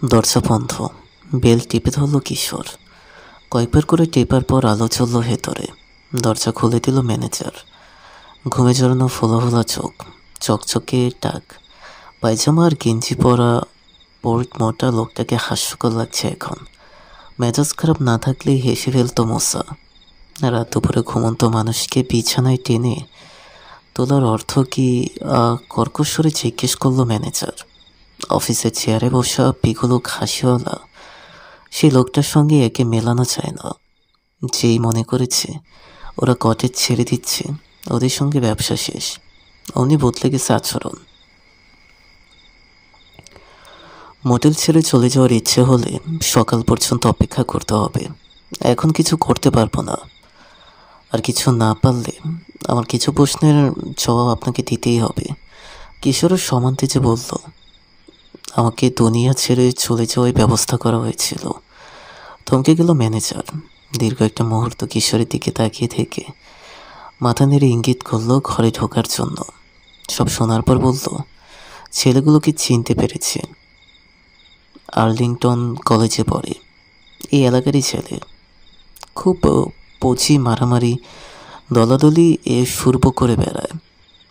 দরজা বন্ধ। বেল টিপে ধরল কিশোর। কয়েকবার করে টেপার পর আলো চলল ভেতরে। দরজা খুলে দিল ম্যানেজার। ঘুমে জড়ানো ফোলা ফোলা চোখ, চকচকে টাক, পায়জামা আর গেঞ্জি পরা পোর্ট মোটা লোকটাকে হাস্যকর লাগছে এখন। মেজাজ খারাপ না থাকলেই হেসে ফেলত মোসা। রাত দুপুরে ঘুমন্ত মানুষকে বিছানায় টেনে তোলার অর্থ কি? কর্কশ্বরে জিজ্ঞেস করল ম্যানেজার। অফিসের চেয়ারে বসা পিগুলো হাসিওয়ালা সেই লোকটার সঙ্গে একে মেলানো যায় না। যেই মনে করেছে ওরা কটেজ ছেড়ে দিচ্ছে, ওদের সঙ্গে ব্যবসা শেষ, অমনি বদলে গেছে আচরণ। মোটেল ছেড়ে চলে যাওয়ার ইচ্ছে হলে সকাল পর্যন্ত অপেক্ষা করতে হবে। এখন কিছু করতে পারবো না। আর কিছু না পারলে আমার কিছু প্রশ্নের জবাব আপনাকে দিতেই হবে। কিশোরের সমান্তে যে বলল আমাকে দুনিয়া ছেড়ে চলে যাওয়ার ব্যবস্থা করা হয়েছিল। থমকে গেল ম্যানেজার। দীর্ঘ একটা মুহূর্ত কিশোরের দিকে তাকিয়ে থেকে মাথা নেড়ে ইঙ্গিত করলো ঘরে ঢোকার জন্য। সব শোনার পর বলল, ছেলেগুলোকে চিনতে পেরেছে। আর্লিংটন কলেজে পড়ে, এই এলাকারই ছেলে। খুব পচি, মারামারি, দলাদলি এ সুরব করে বেড়ায়।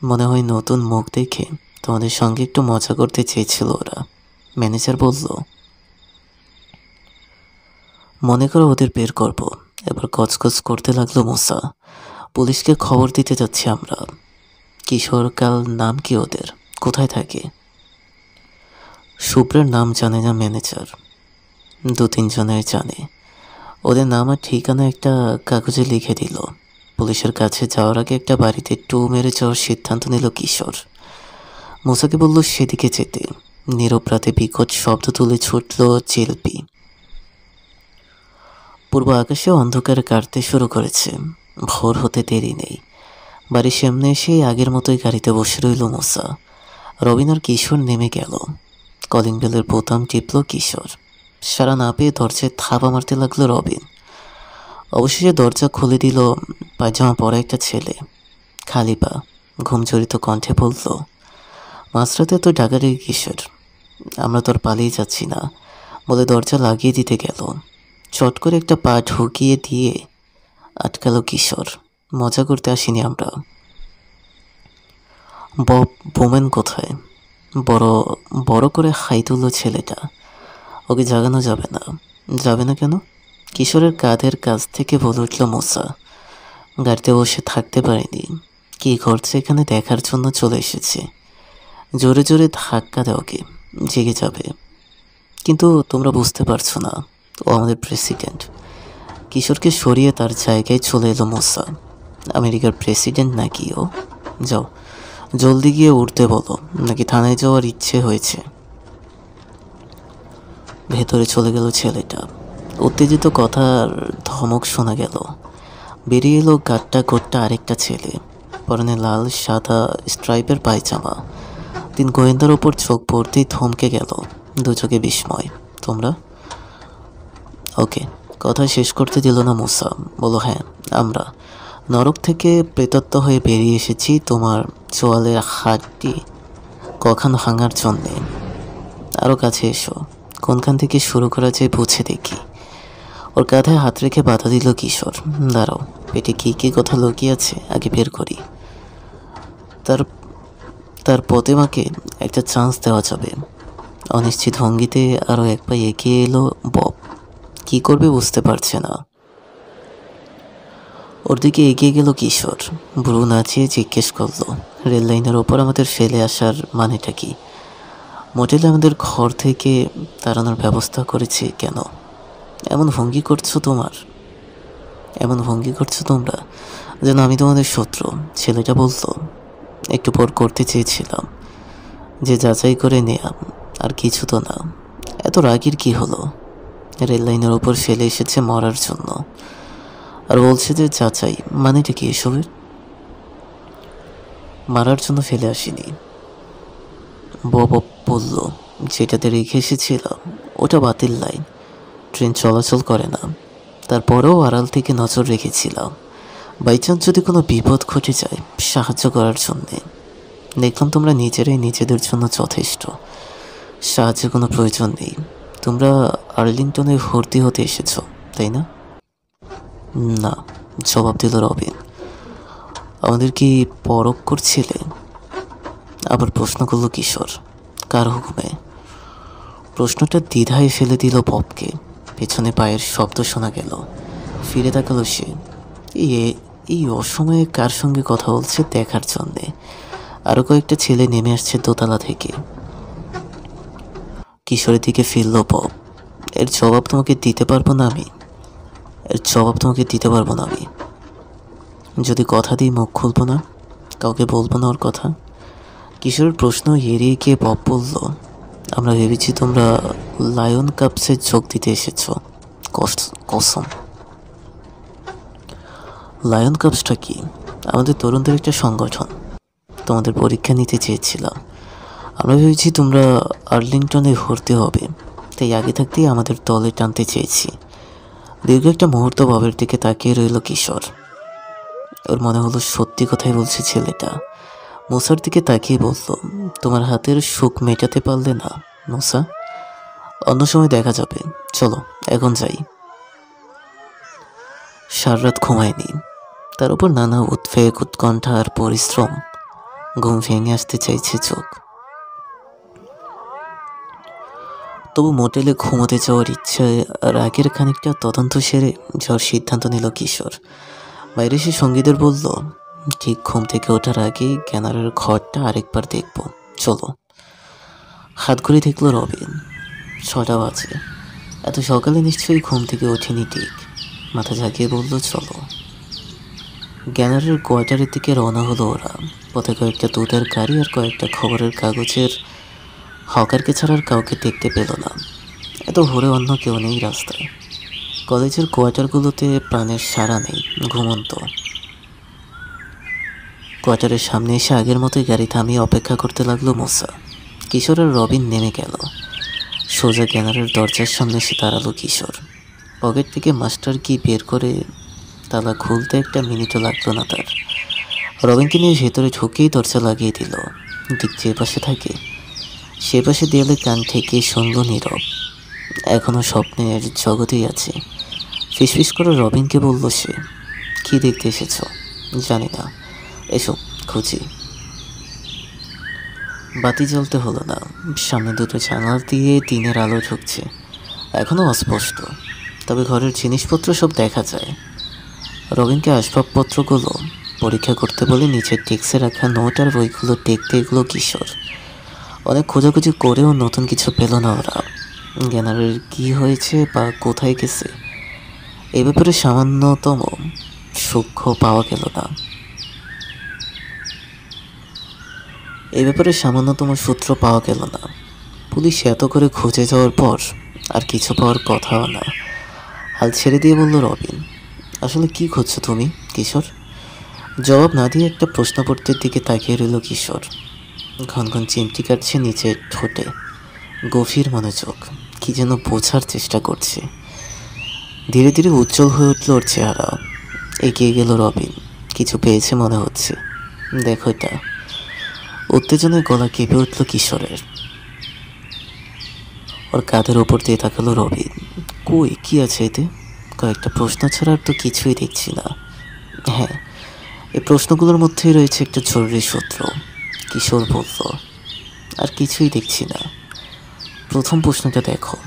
মনে হয় নতুন মুখ দেখে তোমাদের সঙ্গে একটু মজা করতে চেয়েছিল ওরা। ম্যানেজার বলল, মনে করো ওদের বের করব। এবার কচকচ করতে লাগলো মোসা। পুলিশকে খবর দিতে যাচ্ছি আমরা। কিশোর কাল নাম কি ওদের? কোথায় থাকে? শুভ্রের নাম জানে না ম্যানেজার। 2-3 জনের জানে। ওদের নাম আর ঠিকানা একটা কাগজে লিখে দিল। পুলিশের কাছে যাওয়ার আগে একটা বাড়িতে টু মেরে যাওয়ার সিদ্ধান্ত নিল কিশোর। মোসাকে বলল সেদিকে যেতে। নীরব রাতে বিকট শব্দ তুলে ছুটল চিলপি। পূর্ব আকাশে অন্ধকার কাটতে শুরু করেছে। ভোর হতে দেরি নেই। বাড়ির সামনে এসে আগের মতোই গাড়িতে বসে রইল মোসা। রবিন আর কিশোর নেমে গেল। কলিং বেলের বোতাম টিপল কিশোর। সারা না পেয়ে দরজায় থাবা মারতে লাগলো রবিন। অবশেষে দরজা খুলে দিল পায়জামা পরা একটা ছেলে। খালি পা, ঘুমজড়িত কণ্ঠে বলল, মাঝরাতে তো ডাকাডাকি কিশোর? আমরা তো আর পালিয়ে যাচ্ছি না বলে দরজা লাগিয়ে দিতে গেল। চট করে একটা পা ঢুকিয়ে দিয়ে আটকালো কিশোর। মজা করতে আসিনি আমরা। বব বোমেন কোথায়? বড় বড় করে হাই তুলল ছেলেটা। ওকে জাগানো যাবে না। যাবে না কেন? কিশোরের কাঁধের কাছ থেকে বলে উঠল মোসা। গাড়িতে বসে থাকতে পারিনি। কি ঘটছে এখানে দেখার জন্য চলে এসেছে। জোরে জোরে ধাক্কা দাও, ওকে জেগে যাবে। কিন্তু তোমরা বুঝতে পারছো না, ও আমাদের প্রেসিডেন্ট। কিশোরকে সরিয়ে তার জায়গায় চলে এলো মোসা। আমেরিকার প্রেসিডেন্ট নাকি ও? যাও, জলদি গিয়ে উঠতে বলো, নাকি থানায় যাওয়ার ইচ্ছে হয়েছে। ভেতরে চলে গেল ছেলেটা। উত্তেজিত কথার ধমক শোনা গেল। বেরিয়ে এলো গাট্টা গোট্টা আরেকটা ছেলে। পরনে লাল সাদা স্ট্রাইপের পায়জামা। 3 গোয়েন্দার ওপর চোখ পড়তেই থমকে গেল। দু চোখে বিস্ময়। তোমরা? ওকে, কথা শেষ করতে দিল না মোসা। বলো, হ্যাঁ আমরা নরক থেকে প্রেতত্ব হয়ে বেরিয়ে এসেছি তোমার চোয়ালের হাড়টি কখন ভাঙার জন্যে। আরও কাছে এসো। কোনখান থেকে শুরু করা যায় বুঝে দেখি। ওর কাঁধে হাত রেখে বাধা দিল কিশোর। দাঁড়াও, পেটে কী কী কথা লুকিয়ে আছে আগে বের করি। তার প্রতিমাকে একটা চান্স দেওয়া যাবে। অনিশ্চিত ভঙ্গিতে আরও এক পা এগিয়ে এলো বব। কী করবে বুঝতে পারছে না। ওর দিকে এগিয়ে গেল কিশোর। ভ্রু নাচিয়ে জিজ্ঞেস করলো, রেল লাইনের ওপর আমাদের ফেলে আসার মানেটা কি? মোটেলে আমাদের ঘর থেকে তাড়ানোর ব্যবস্থা করেছে কেন? এমন ভঙ্গি করছো তোমরা যেন আমি তোমাদের শত্রু। ছেলেটা বলতো, একটু পর করতে চেয়েছিলাম যে যাচাই করে নেয়া, আর কিছু তো না। এত রাগের কি হলো? রেল লাইনের ওপর ফেলে এসেছে মরার জন্য, আর বলছে যে যাচাই। মানেটা কি এসবের? মারার জন্য ফেলে আসিনি। বব বলল, যেটাতে রেখে এসেছিলাম ওটা বাতিল লাইন, ট্রেন চলাচল করে না। তারপরেও আড়াল থেকে নজর রেখেছিলাম, বাইচান্স যদি কোনো বিপদ ঘটে যায় সাহায্য করার জন্যে। দেখলাম তোমরা নিজেরাই নিজেদের জন্য যথেষ্ট, সাহায্যের কোনো প্রয়োজন নেই। তোমরা আর্লিংটনে ভর্তি হতে এসেছো, তাই না? না, জবাব দিল রবিন। আমাদের কি পরখ করছিলে? আবার প্রশ্ন করল কিশোর। কার হুকুমে? প্রশ্নটা দ্বিধায় ফেলে দিল পপকে। পেছনে পায়ের শব্দ শোনা গেল। ফিরে তাকালো সে। এই অসময়ে কার সঙ্গে কথা বলছে দেখার জন্যে। আরও কয়েকটা ছেলে নেমে আসছে দোতলা থেকে। কিশোরের দিকে ফিরল পপ। এর জবাব তোমাকে দিতে পারবো না আমি। যদি কথা দিই মুখ খুলবো না, কাউকে বলবো না ওর কথা। কিশোরের প্রশ্ন এড়িয়ে গিয়ে পপ বলল, আমরা ভেবেছি তোমরা লায়ন কাপসে যোগ দিতে এসেছো। কসম। লায়ন কাপসটা কি? আমাদের তরুণদের একটা সংগঠন। তোমাদের পরীক্ষা নিতে চেয়েছিলাম। আমরা ভেবেছি তোমরা আর্লিংটনে ভর্তি হবে, তাই আগে থাকতেই আমাদের দলে টানতে চেয়েছি। দীর্ঘ একটা মুহূর্ত ববের দিকে তাকিয়ে রইল কিশোর। ওর মনে হলো সত্যি কথাই বলছে ছেলেটা। মুসার দিকে তাকিয়ে বলল, তোমার হাতের সুখ মেটাতে পারলে না মুসা, অন্য সময় দেখা যাবে। চলো এখন যাই। সারা রাত ঘুমায়নি, তার উপর নানা উদ্বেগ, উৎকণ্ঠা আর পরিশ্রম। ঘুম ভেঙে আসতে চাইছে চোখ। তবু মোটেলে ঘুমোতে যাওয়ার ইচ্ছায় রাগের খানিকটা তদন্ত সেরে যাওয়ার সিদ্ধান্ত নিল কিশোর। বাইরে সে সঙ্গীদের বলল, ঠিক ঘুম থেকে ওঠার আগেই ক্যানারের ঘরটা আরেকবার দেখব, চলো। হাত ঘুরে দেখল রবিন। 6টা বাজে। এত সকালে নিশ্চয়ই ঘুম থেকে ওঠেনি ঠিক। মাথা ঝাঁকিয়ে বলল, চলো। গ্যানারের কোয়ার্টারের দিকে রওনা হলো ওরা। পথে কয়েকটা দুধের গাড়ি আর কয়েকটা খবরের কাগজের হকারকে ছাড়ার কাউকে দেখতে পেল না। এত ভোরে অন্য কেউ নেই রাস্তায়। কলেজের কোয়ার্টারগুলোতে প্রাণের সাড়া নেই, ঘুমন্ত। কোয়ার্টারের সামনে এসে আগের মতোই গাড়ি থামিয়ে অপেক্ষা করতে লাগলো মুসা। কিশোর আর রবিন নেমে গেল। সোজা গ্যানারের দরজার সামনে এসে দাঁড়ালো কিশোর। পকেট থেকে মাস্টার কি বের করে তালা খুলতে একটা মিনিটও লাগলো না তার। রবিনকে নিয়ে ভেতরে ঢুকেই দরজা লাগিয়ে দিল। ঠিক যে পাশে থাকে সে পাশে দেয়ালে কান ঠেকিয়ে শুনল নীরব। এখনও স্বপ্নের জগতেই আছে। ফিসফিস করে রবিনকে বলল সে, কি দেখতে এসেছ? জানি না, এসো খুঁজি। বাতি জ্বলতে হলো না। সামনে দুটো জানালা দিয়ে দিনের আলো ঢুকছে। এখনও অস্পষ্ট, তবে ঘরের জিনিসপত্র সব দেখা যায়। রবিনকে আসবাবপত্রগুলো পরীক্ষা করতে বলে নিচের ডেস্কে রাখা নোট আর বইগুলো দেখতে এগুলো কিশোর। অনেক খোঁজাখুঁজি করেও নতুন কিছু পেল না ওরা। গ্যানারের কি হয়েছে বা কোথায় গেছে এ ব্যাপারে সামান্যতম সূক্ষ্ম পাওয়া গেল না। সামান্যতম সূত্র পাওয়া গেল না। পুলিশ এত করে খুঁজে যাওয়ার পর আর কিছু পাওয়ার কথাও না। হাল ছেড়ে দিয়ে বলল রবিন, আসলে কি খুঁজছো তুমি কিশোর? জবাব না দিয়ে একটা প্রশ্নপত্রের দিকে তাকিয়ে রইল কিশোর। ঘন ঘন চিমটি কাটছে নিচে ঠোঁটে। গভীর মনোযোগ, কি যেন বোঝার চেষ্টা করছে। ধীরে ধীরে উজ্জ্বল হয়ে উঠল ওর চেহারা। এগিয়ে গেল রবিন। কিছু পেয়েছে মনে হচ্ছে। দেখো এটা। উত্তেজনায় গলা কেঁপে উঠল কিশোরের। ওর কাঁধের ওপর দিয়ে তাকালো রবিন। কই, কি আছে এতে? কয়েকটা প্রশ্ন ছাড়া আর তো কিছুই দেখছি না। হ্যাঁ, এই প্রশ্নগুলোর মধ্যেই রয়েছে একটা জরুরি সূত্র, কিশোর বলল। আর কিছুই দেখছি না। প্রথম প্রশ্নটা দেখো।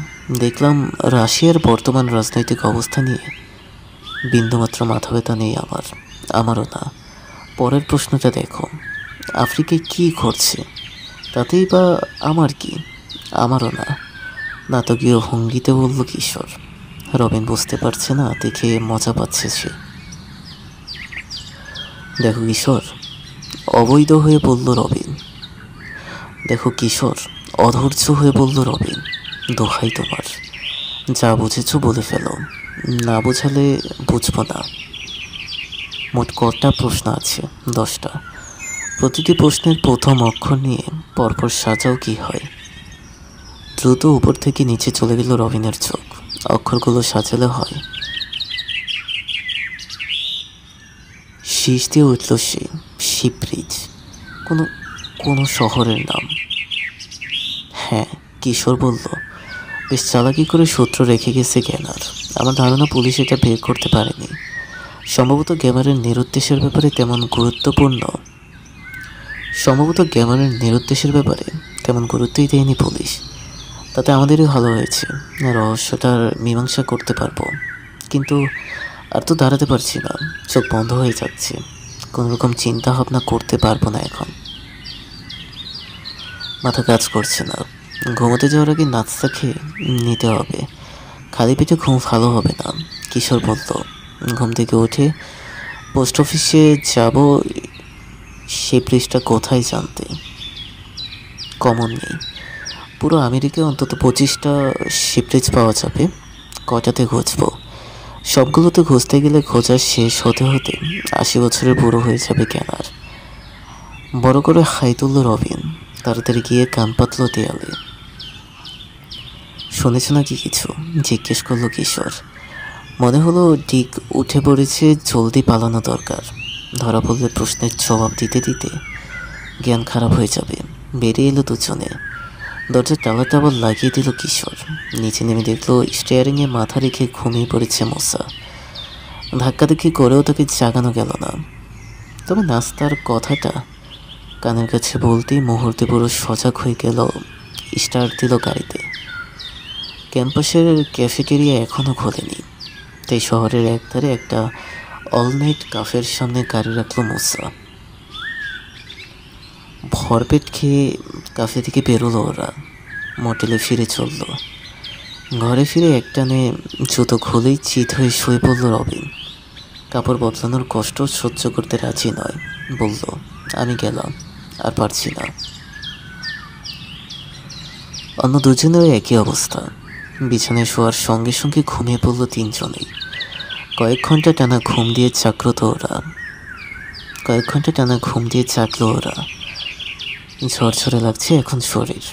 দেখলাম রাশিয়ার বর্তমান রাজনৈতিক অবস্থা নিয়ে বিন্দুমাত্র মাথা ব্যথা নেই আমারও না। পরের প্রশ্নটা দেখো। আফ্রিকায় কি ঘটছে তাতেই বা আমার কি? আমারও না। নাটকীয় ভঙ্গিতে বলল কিশোর। রবিন বুঝতে পারছে না দেখে মজা পাচ্ছে সে। দেখো কিশোর, অবৈধ হয়ে বলল রবিন। দেখো কিশোর, অধৈর্য হয়ে বলল রবিন। দোহাই তোমার, যা বুঝেছ বলে ফেলো, না বোঝালে বুঝবো না। মোট কটা প্রশ্ন আছে? 10টা। প্রতিটি প্রশ্নের প্রথম অক্ষর নিয়ে পরপর সাজাও কি হয়। দ্রুত উপর থেকে নিচে চলে গেল রবিনের চোখ। অক্ষরগুলো সাজালে হয়। শীষ দিয়ে উঠল সে। শিবব্রিজ, কোনো শহরের নাম। হ্যাঁ, কিশোর বলল। বেশ চালাকি করে সূত্র রেখে গেছে গ্যানার। আমার ধারণা পুলিশ এটা বের করতে পারেনি। সম্ভবত গ্যামারের নিরুদ্দেশের ব্যাপারে তেমন গুরুত্বই দেয়নি পুলিশ। তাতে আমাদেরই ভালো হয়েছে, রহস্যটার মীমাংসা করতে পারবো। কিন্তু আর তো দাঁড়াতে পারছি না, চোখ বন্ধ হয়ে যাচ্ছে। কোনোরকম চিন্তা ভাবনা করতে পারবো না এখন। মাথা কাজ করছে না। ঘুমোতে যাওয়ার আগে নাস্তা খেয়ে নিতে হবে, খালি পেটে ঘুম ভালো হবে না। কিশোর বলল। ঘুম থেকে উঠে পোস্ট অফিসে যাব, সেই প্লেসটা কোথায় জানতে। কমন নেই, পুরো আমেরিকায় অন্তত 25টা শিপরিজ পাওয়া যাবে। কয়টাতে খুঁজবো? সবগুলোতে খুঁজতে গেলে খোঁজা শেষ হতে হতে 80 বছরের বুড়ো হয়ে যাবে গ্যানার। বড় করে হাই তুলল রবিন, তাড়াতাড়ি গিয়ে কান পাতল দেয়ালে। শুনেছ নাকি কিছু? জিজ্ঞেস করলো কিশোর। মনে হলো ডিক উঠে পড়েছে, জলদি পালানো দরকার। ধরা পড়লে প্রশ্নের জবাব দিতে দিতে জ্ঞান খারাপ হয়ে যাবে। বেরিয়ে এলো দুজনে। দরজার টাওয়ার টাওয়ার লাগিয়ে দিল কিশোর। নিচে নেমে দেখলো স্টিয়ারিংয়ে মাথা রেখে ঘুমিয়ে পড়েছে মোসা। ধাক্কা দেখি করেও তাকে জাগানো গেল না। তবে নাস্তার কথাটা কানের কাছে বলতেই মুহূর্তে পুরো সজাগ হয়ে গেল। স্টার্ট দিল গাড়িতে। ক্যাম্পাসের ক্যাফেটেরিয়া এখনও খোলেনি, তাই শহরের একধারে একটা অল নাইট কাফের সামনে গাড়ি রাখলো মোসা। ভরপেট খেয়ে কাফে থেকে বেরোলো ওরা। মোটেলে ফিরে চলল। ঘরে ফিরে একটানে জুতো খুলেই চিত হয়ে শুয়ে পড়ল রবিন। কাপড় বদলানোর কষ্ট সহ্য করতে রাজি নয়। বলল, আমি গেলাম, আর পারছি না। অন্য দুজনেরও একই অবস্থা। বিছানায় শোয়ার সঙ্গে সঙ্গে ঘুমিয়ে পড়ল তিনজনেই। কয়েক ঘন্টা টানা ঘুম দিয়ে চাকলো ওরা। ঝরঝরে লাগছে এখন শরীর।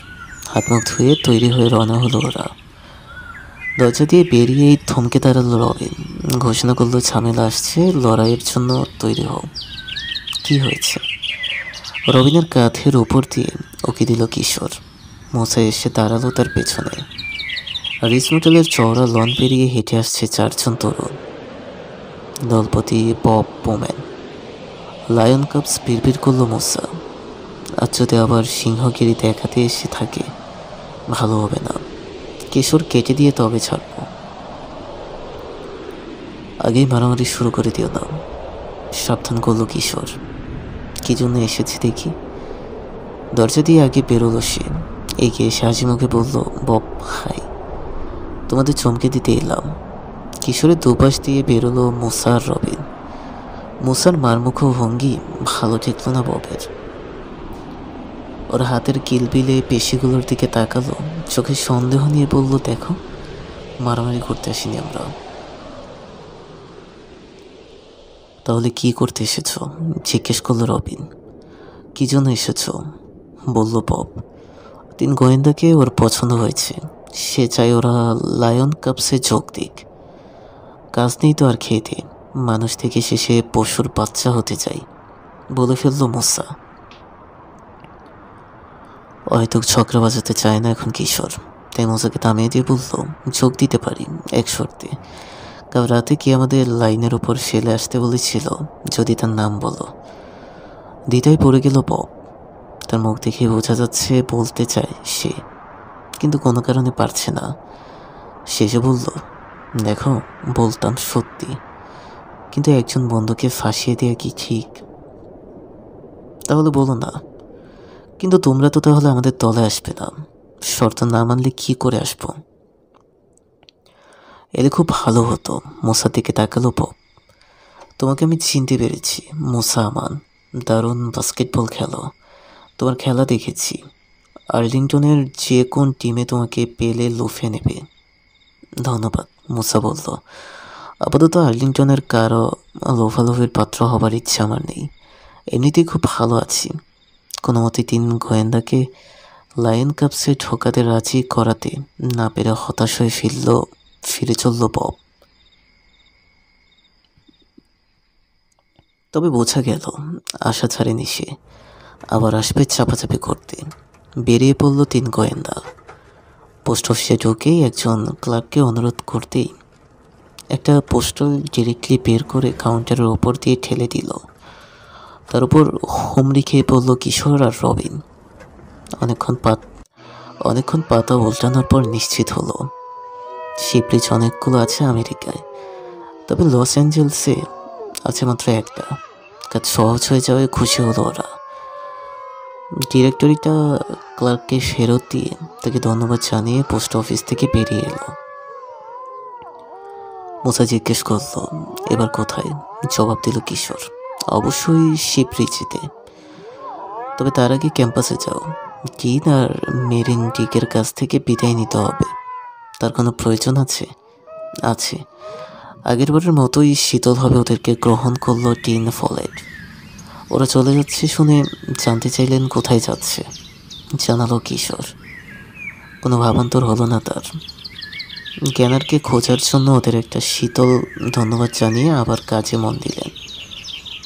হাত মুখ ধুয়ে তৈরি হয়ে রওনা হলো ওরা। দরজা দিয়ে বেরিয়েই থমকে দাঁড়ালো রবিন। ঘোষণা করলো, ঝামেলা আসছে, লড়াইয়ের জন্য তৈরি হও। কি হয়েছে? রবিনের কাঁধের উপর দিয়ে ওকে দিল কিশোর। মোসা এসে দাঁড়ালো তার পেছনে। রিস হোটেলের চওড়া লন পেরিয়ে হেঁটে আসছে 4 জন তরুণ। দলপতি বব বোম্যান। লায়ন কাপস বিড়বিড় করলো মোসা। আজ যদি আবার সিংহগিরি দেখাতে এসে থাকে ভালো হবে না। কিশোর কেটে দিয়ে তবে ছাড়বো। আগেই মারামারি শুরু করে দিও না, সাবধান করলো কিশোর। কি জন্য এসেছে দেখি। দরজা দিয়ে আগে বেরোলো সে। এগিয়ে এসে হাসি মুখে বলল, বব হাই, তোমাদের চমকে দিতে এলাম। কিশোরের দুপাশ দিয়ে বেরোলো মোসা আর রবিন। মোসার মারমুখ ভঙ্গি ভালো ঠেকল না ববের। ওর হাতের কিলবিলে পেশিগুলোর দিকে তাকালো, চোখে সন্দেহ নিয়ে বলল, দেখো, মারামারি করতে আসিনি আমরা। তাহলে কি করতে এসেছো? জিজ্ঞেস করলো রবিন। কি জন্য এসেছো? বলল বব। 3 গোয়েন্দাকে ওর পছন্দ হয়েছে। সে চায় ওরা লায়ন কাপসে যোগ দিক। কাজ নেই তো আর খেতে, মানুষ থেকে শেষে পশুর বাচ্চা হতে চাই, বলে ফেললো মোসা। হয়তো ঝগড়া বাজাতে চায় না এখন কিশোর, তাই মোসাকে থামিয়ে দিয়ে বলল, যোগ দিতে পারি, এক শর্তে। কাল রাতে কি আমাদের লাইনের উপর ফেলে আসতে বলেছিল, যদি তার নাম বলো। দ্বিধায় পড়ে গেল বব। তার মুখ দেখে বোঝা যাচ্ছে বলতে চায় সে, কিন্তু কোনো কারণে পারছে না। শেষে বলল, দেখো, বলতাম সত্যি, কিন্তু একজন বন্ধুকে ফাঁসিয়ে দেওয়া কি ঠিক? তাহলে বলো না। কিন্তু তোমরা তো তাহলে আমাদের দলে আসবে না। শর্ত না মানলে কি করে আসবো? এলে খুব ভালো হতো। মোসার দিকে তাকালো বব। তোমাকে আমি চিনতে পেরেছি, মোসা আমান। দারুণ বাস্কেটবল খেলো। তোমার খেলা দেখেছি। আর্লিংটনের যে কোন টিমে তোমাকে পেলে লুফে নেবে। ধন্যবাদ, মোসা বলল। আপাতত আর্লিংটনের কারো লোফালোফির পাত্র হবার ইচ্ছা আমার নেই। এমনিতেই খুব ভালো আছি। কোনো মতে 3 গোয়েন্দাকে লায়ন কাপসে ঢোকাতে রাজি করাতে না পেরে হতাশ হয়ে ফিরে চলল বব। তবে বোঝা গেল আশা ছাড়েনি সে, আবার আসবে চাপাচাপি করতে। বেরিয়ে পড়ল 3 গোয়েন্দা। পোস্ট অফিসে ঢুকেই একজন ক্লার্ককে অনুরোধ করতেই একটা পোস্টাল ডিরেক্টলি বের করে কাউন্টারের ওপর দিয়ে ঠেলে দিল। তার উপর হুমড়ি খেয়ে পড়ল কিশোর আর রবিন। অনেকক্ষণ পাতা উল্টানোর পর নিশ্চিত হলো শিপরিচ অনেকগুলো আছে আমেরিকায়, তবে লস অ্যাঞ্জেলসে আছে মাত্র একটা। কাজ সহজ হয়ে যাওয়ায় খুশি হলো ওরা। ডিরেক্টরিটা ক্লার্ককে ফেরত দিয়ে তাকে ধন্যবাদ জানিয়ে পোস্ট অফিস থেকে বেরিয়ে এলো। মুসা জিজ্ঞেস করলো, এবার কোথায়? জবাব দিল কিশোর, অবশ্যই শিপরিচিতে। তবে তার আগে ক্যাম্পাসে যাও। ডিন আর মেরিন ডিকের কাছ থেকে বিদায় নিতে হবে। তার কোনো প্রয়োজন আছে? আছে। আগেরবারের মতোই শীতলভাবে ওদেরকে গ্রহণ করলো ডিন ফলেট। ওরা চলে যাচ্ছে শুনে জানতে চাইলেন কোথায় যাচ্ছে। জানালো কিশোর। কোনো ভাবান্তর হলো না তার। জ্ঞানারকে খোঁজার জন্য ওদের একটা শীতল ধন্যবাদ জানিয়ে আবার কাজে মন দিলেন।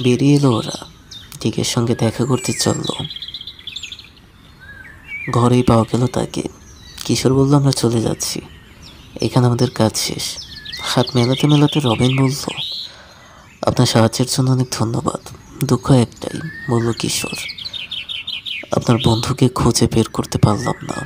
বেরিয়ে এলো ওরা। ডিকের সঙ্গে দেখা করতে চলল। ঘরেই পাওয়া গেল তাকে। কিশোর বলল, আমরা চলে যাচ্ছি, এখানে আমাদের কাজ শেষ। হাত মেলাতে মেলাতে রবিন বলল, আপনার সাহায্যের জন্য অনেক ধন্যবাদ। দুঃখ একটাই, বলল কিশোর, আপনার বন্ধুকে খুঁজে বের করতে পারলাম না।